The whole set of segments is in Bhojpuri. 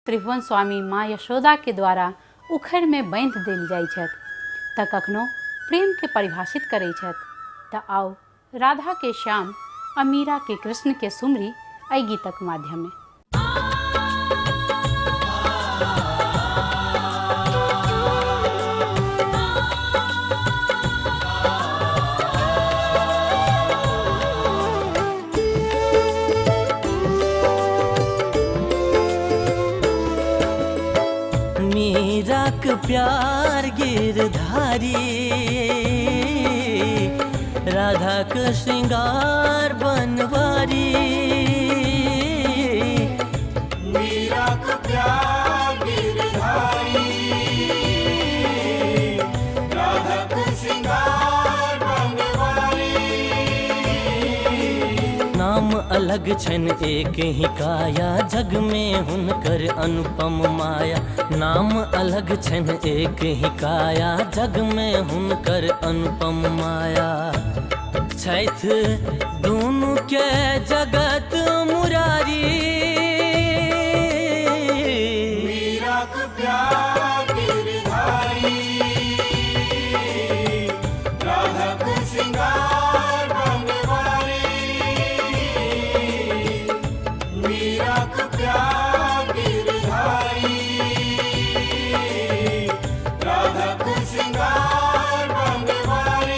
त्रिभुवन स्वामी माँ यशोदा के द्वारा उखड़ में बांध देल जाइ छथि तऽ कखनो प्रेम के परिभाषित करै छथि। तऽ आओ राधा के श्याम आ मीरा के कृष्ण के सुमरी एहि गीतक माध्यमे। मीराक प्यार गिरधारी, राधा का श्रृंगार बनवारी। मीराक प्यार गिरधारी, राधा का श्रृंगार बनवारी। नाम अलग छन एक ही काया, जग में हुनकर अनुपम माया। नाम अलग छन एक ही काया, जग में हुनकर अनुपम माया। छथि दुनू के जगत मुरारी। मीराक प्यार गिरधारी, राधा का श्रृंगार बनवारी। मीराक प्यार गिरधारी, राधा का श्रृंगार बनवारी।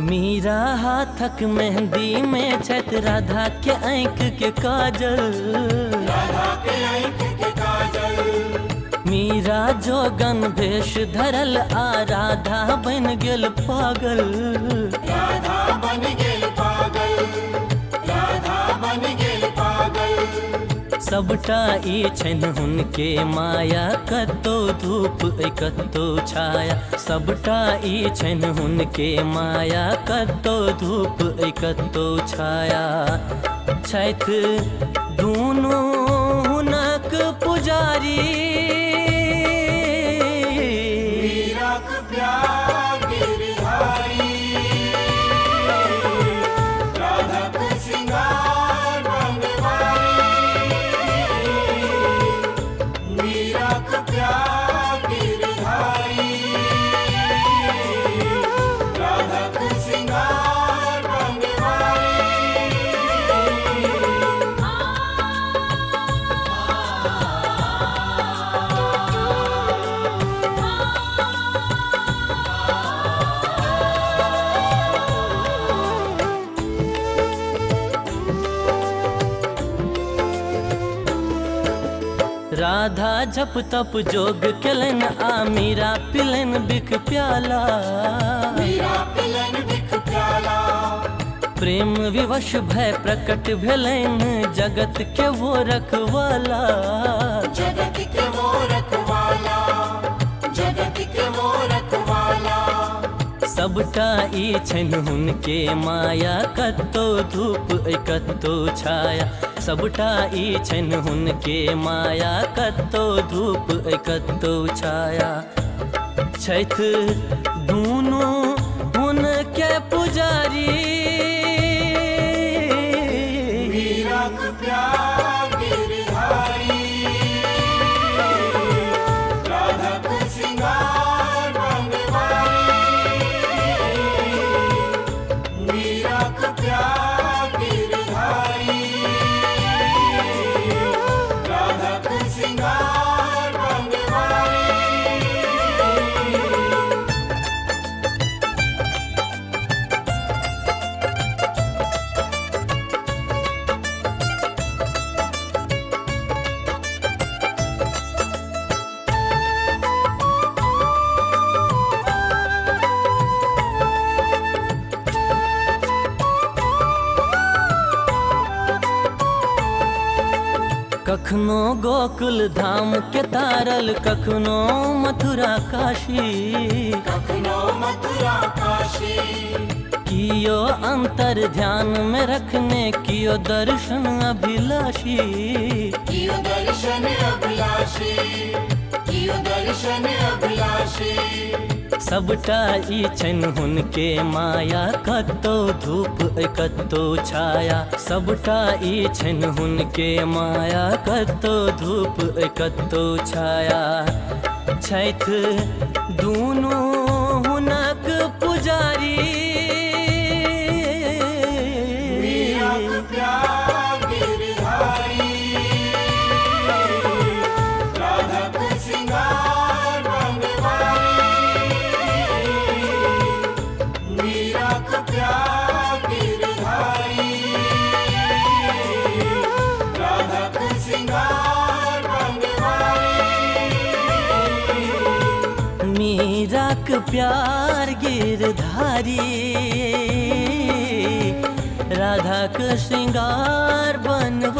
मीरा हाथक मेहंदी में छथि राधा के आँख के काजल। राधा के आँख के काजल। मीरा जोगन भेष धरल आ राधा बन गेल पागल। राधा बन गेल पागल, राधा बन गेल पागल। सबटा ई छन हुनके माया, कतो धूप कतो छाया। सबटा ई छन हुनके माया, कतो धूप कतो छाया। छथि दुनू हुनक पुजारी। मीराक प्यार गिरधारी, राधा का श्रृंगार बनवारी। मीराक प्यार गिरधारी, राधा का श्रृंगार बनवारी। राधा जप तप जोग केलन आ मीरा पिलन बिख प्याला। मीरा पिलन बिख प्याला। प्रेम विवश भय प्रकट भेलन जगत के वो रखवाला। जगत के वो रखवाला, जगत के वो रखवाला। सबटा ई छन हुनके माया, कतो धूप कतो छाया। सबटा ई छन हुनके माया, कतो धूप कतो छाया। छथि दुनू हुनके पुजारी। मीराक प्यार गिरधारी, राधा का श्रृंगार बनवारी। मीराक प्यार गिरधारी, राधा का श्रृंगार बनवारी। कखनो गोकुल धाम के तारल, कखनो मथुरा काशी। अभिलाषी कियो अंतर ध्यान में रखने कियो दर्शन अभिलाषी कियो दर्शन अभिलाषी कियो दर्शन अभिलाषी सबटा ई छन हुनके माया कतो धूप कतो छाया सबटा ई छन हुनके माया कतो धूप कतो छाया छैथ दूनु हुनक पुजारी मीराक प्यार गिरधारी राधक श्रृंगार बनवारी मीराक प्यार गिरधारी राधक श्रृंगार बनवारी मीराक प्यार गिरधारी राधा का श्रृंगार बनवारी